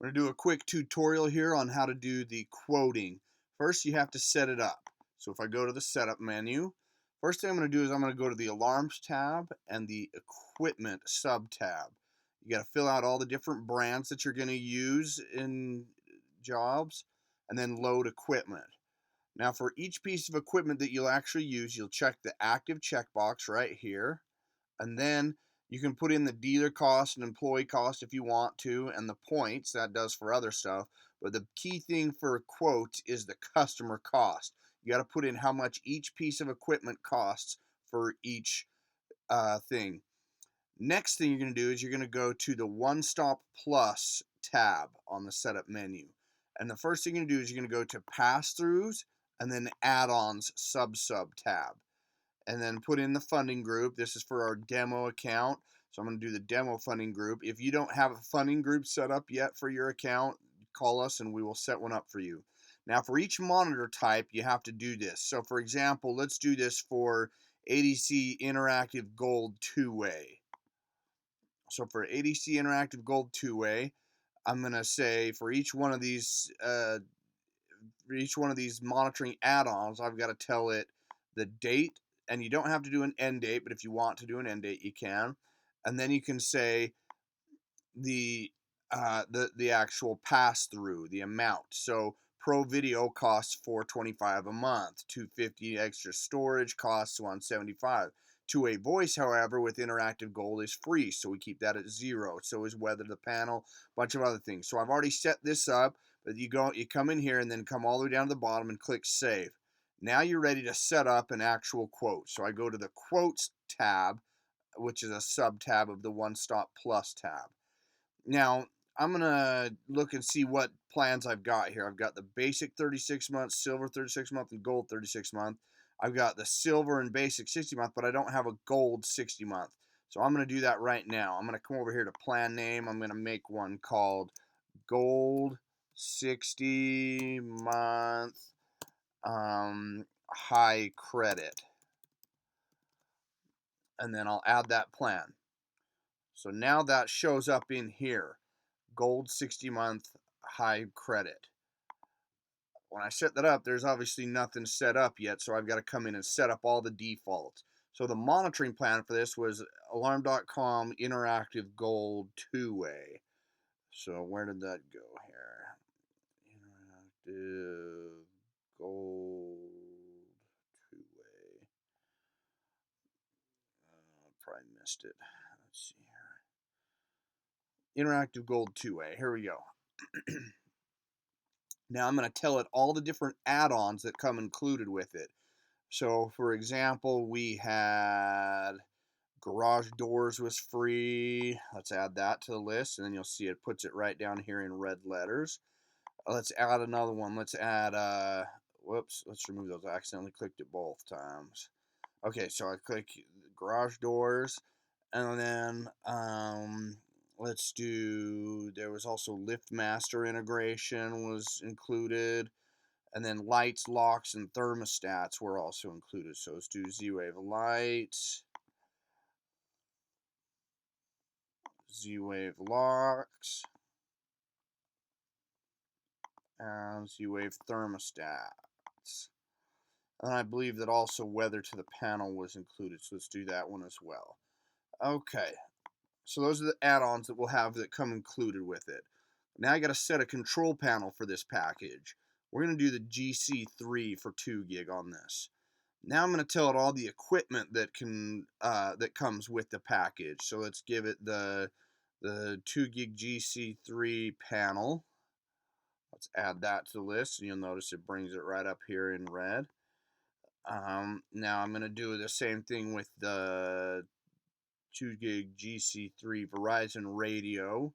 We're going to do a quick tutorial here on how to do the quoting. First, you have to set it up. So if I go to the setup menu, first thing I'm going to do is I'm going to go to the alarms tab and the equipment sub tab. You got to fill out all the different brands that you're going to use in jobs and then load equipment. Now for each piece of equipment that you'll actually use, you'll check the active checkbox right here, and then you can put in the dealer cost and employee cost if you want to, and the points that does for other stuff. But the key thing for quotes is the customer cost. You got to put in how much each piece of equipment costs for each thing. Next thing you're going to do is you're going to go to the One Stop Plus tab on the setup menu. And the first thing you're going to do is you're going to go to pass-throughs and then add-ons sub tab. And then put in the funding group. This is for our demo account. So I'm going to do the demo funding group. If you don't have a funding group set up yet for your account, call us and we will set one up for you. Now for each monitor type, you have to do this. So for example, let's do this for ADC Interactive Gold 2-way. So for ADC Interactive Gold 2-way, I'm going to say for each one of these monitoring add-ons, I've got to tell it the date, and you don't have to do an end date, but if you want to do an end date, you can. And then you can say the actual pass-through, the amount. So Pro Video costs $425 a month. 250 extra storage costs $175. 2-way voice, however, with Interactive Gold is free, so we keep that at 0. So is weather the panel, a bunch of other things. So I've already set this up, but you come in here and then come all the way down to the bottom and click Save. Now you're ready to set up an actual quote. So I go to the Quotes tab, which is a sub tab of the One Stop Plus tab. Now, I'm going to look and see what plans I've got here. I've got the basic 36 month, silver 36 month, and gold 36 month. I've got the silver and basic 60 month, but I don't have a gold 60 month. So I'm going to do that right now. I'm going to come over here to plan name. I'm going to make one called Gold 60 month high credit. And then I'll add that plan. So now that shows up in here. Gold 60 month high credit. When I set that up, there's obviously nothing set up yet, so I've got to come in and set up all the defaults. So the monitoring plan for this was Alarm.com Interactive Gold 2-way. So where did that go here? Interactive Gold 2-way. Probably missed it. Let's see here. Interactive Gold 2-way. Here we go. Now I'm going to tell it all the different add-ons that come included with it. So for example, we had garage doors was free. Let's add that to the list, and then you'll see it puts it right down here in red letters. Let's add another one. Let's add, whoops, let's remove those. I accidentally clicked it both times. Okay, so I click garage doors, and then let's do, there was also LiftMaster integration was included, and then lights, locks, and thermostats were also included. So let's do Z-Wave lights, Z-Wave locks, and Z-Wave thermostats. And I believe that also weather to the panel was included, so let's do that one as well. Okay, so those are the add-ons that we'll have that come included with it. Now I got to set a control panel for this package. We're going to do the GC3 for 2 gig on this. Now I'm going to tell it all the equipment that that comes with the package. So let's give it the 2 gig GC3 panel. Let's add that to the list, and you'll notice it brings it right up here in red. Now I'm going to do the same thing with the 2 gig GC3 Verizon radio.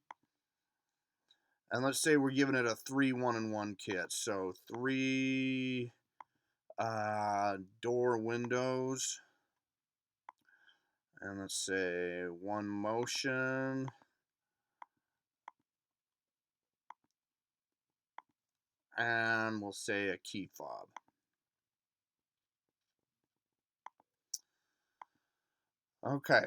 And let's say we're giving it a 3 1-in-1 kit. So 3 door windows. And let's say 1 motion. And we'll say a key fob. Okay.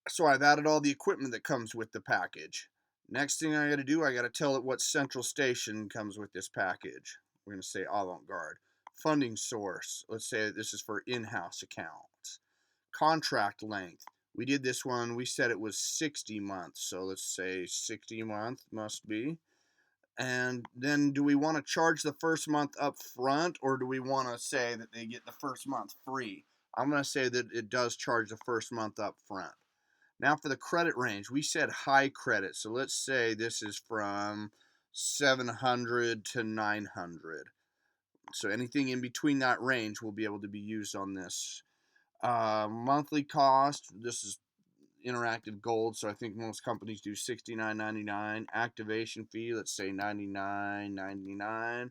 So I've added all the equipment that comes with the package. Next thing I got to do, I got to tell it what central station comes with this package. We're going to say Avant-Garde. Funding source. Let's say this is for in-house accounts. Contract length. We did this one, we said it was 60 months. So let's say 60 month must be. And then do we want to charge the first month up front, or do we want to say that they get the first month free? I'm going to say that it does charge the first month up front. Now for the credit range, we said high credit. So let's say this is from 700 to 900. So anything in between that range will be able to be used on this. Monthly cost, this is interactive gold, so I think most companies do $69.99. Activation fee, let's say $99.99.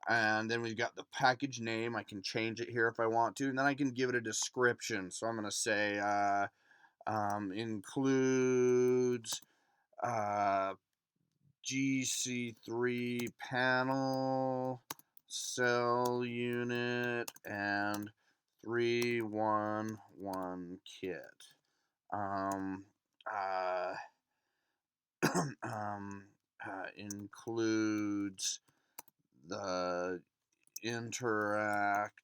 And then we've got the package name. I can change it here if I want to, and then I can give it a description. So I'm going to say includes GC3 panel, cell unit, and 311 kit. Um, uh, Includes the interactive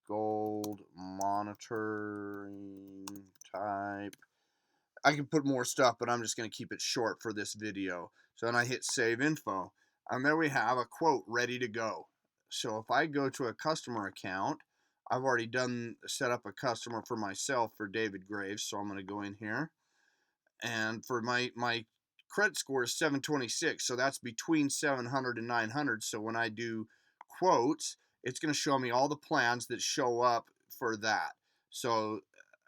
gold monitoring type. I can put more stuff, but I'm just going to keep it short for this video. So then I hit save info, and there we have a quote ready to go. So if I go to a customer account, I've already set up a customer for myself for David Graves, so I'm going to go in here, and for my credit score is 726, so that's between 700 and 900. So when I do quotes, it's going to show me all the plans that show up for that. So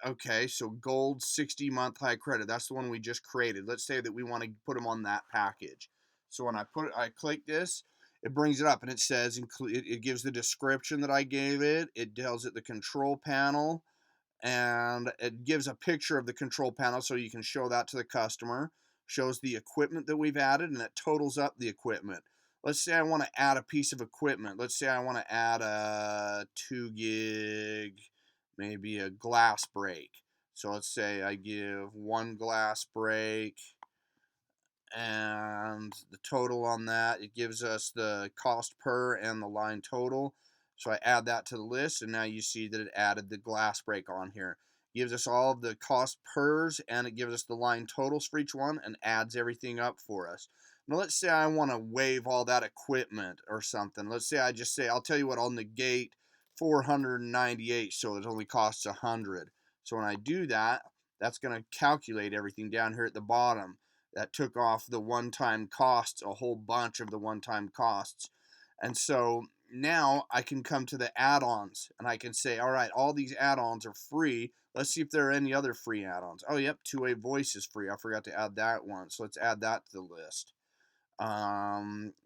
okay, so gold 60-month high credit, that's the one we just created. Let's say that we want to put them on that package. So when I click this, it brings it up and it says it gives the description that I gave it. It tells it the control panel, and it gives a picture of the control panel so you can show that to the customer. Shows the equipment that we've added, and it totals up the equipment. Let's say I want to add a piece of equipment. Let's say I want to add a 2 gig, maybe a glass break. So let's say I give 1 glass break, and the total on that, it gives us the cost per and the line total. So I add that to the list, and now you see that it added the glass break on here. It gives us all of the cost pers, and it gives us the line totals for each one, and adds everything up for us. Now let's say I want to waive all that equipment or something. Let's say I just say, I'll tell you what, I'll negate 498, so it only costs 100. So when I do that, that's going to calculate everything down here at the bottom. That took off the one-time costs, a whole bunch of the one-time costs. And so now I can come to the add-ons, and I can say, all right, all these add-ons are free. Let's see if there are any other free add-ons. Oh, yep, two-way voice is free. I forgot to add that one, so let's add that to the list.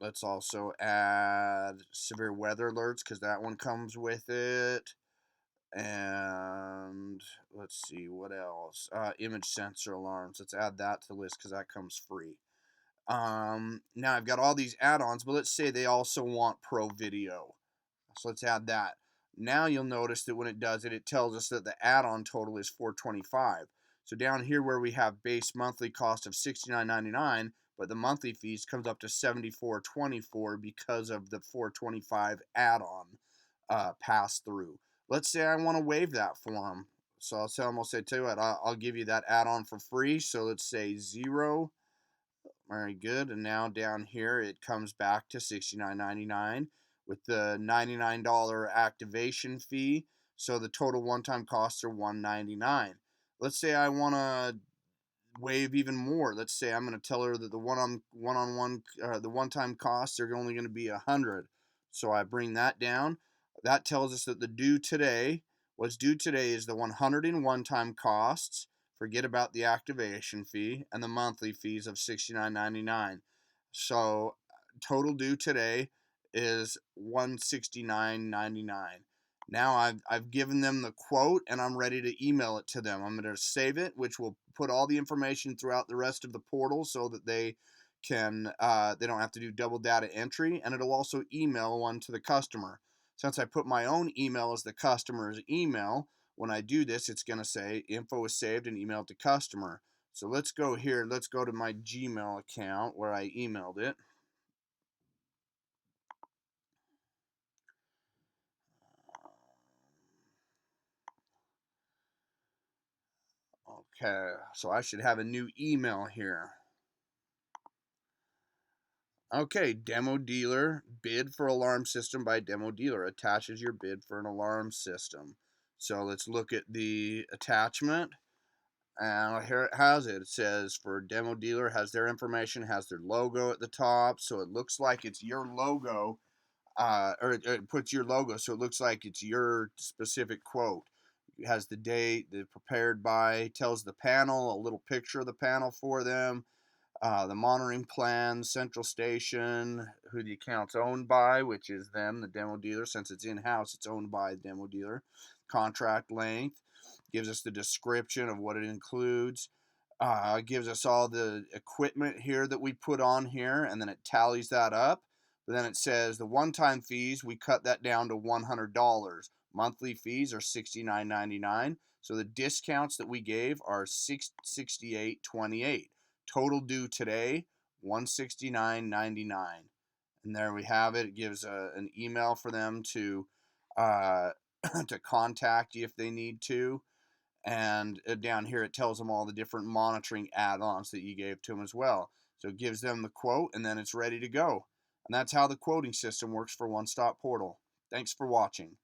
Let's also add severe weather alerts, because that one comes with it. And let's see what else. Image sensor alarms. Let's add that to the list because that comes free. Now I've got all these add-ons, but let's say they also want Pro Video. So let's add that. Now you'll notice that when it does it, it tells us that the add-on total is $425. So down here where we have base monthly cost of $69.99, but the monthly fees comes up to $74.24 because of the $425 add-on pass through. Let's say I want to waive that for them. So I'll tell them, I'll say, tell you what, I'll give you that add-on for free. So let's say 0. Very good. And now down here, it comes back to $69.99 with the $99 activation fee. So the total one-time costs are $199. Let's say I want to waive even more. Let's say I'm going to tell her that the the one-time costs are only going to be 100. So I bring that down. That tells us that what's due today is the 101 time costs. Forget about the activation fee and the monthly fees of $69.99. So total due today is $169.99. Now I've given them the quote, and I'm ready to email it to them. I'm going to save it, which will put all the information throughout the rest of the portal so that they don't have to do double data entry, and it'll also email one to the customer. Since I put my own email as the customer's email, when I do this, it's going to say info is saved and emailed to customer. So let's go here. Let's go to my Gmail account where I emailed it. Okay, so I should have a new email here. Okay, demo dealer, bid for alarm system by demo dealer. Attaches your bid for an alarm system. So let's look at the attachment. And here it has it. It says for demo dealer, has their information, has their logo at the top. So it looks like it's your logo, or it puts your logo. So it looks like it's your specific quote. It has the date, the prepared by, tells the panel, a little picture of the panel for them, the monitoring plan, central station, who the account's owned by, which is them, the demo dealer. Since it's in-house, it's owned by the demo dealer. Contract length, gives us the description of what it includes. Gives us all the equipment here that we put on here, and then it tallies that up. But then it says the one-time fees, we cut that down to $100. Monthly fees are $69.99. So the discounts that we gave are $68.28. Total due today, $169.99. And there we have it. It gives an email for them to to contact you if they need to. And down here it tells them all the different monitoring add-ons that you gave to them as well. So it gives them the quote, and then it's ready to go. And that's how the quoting system works for One Stop Portal. Thanks for watching.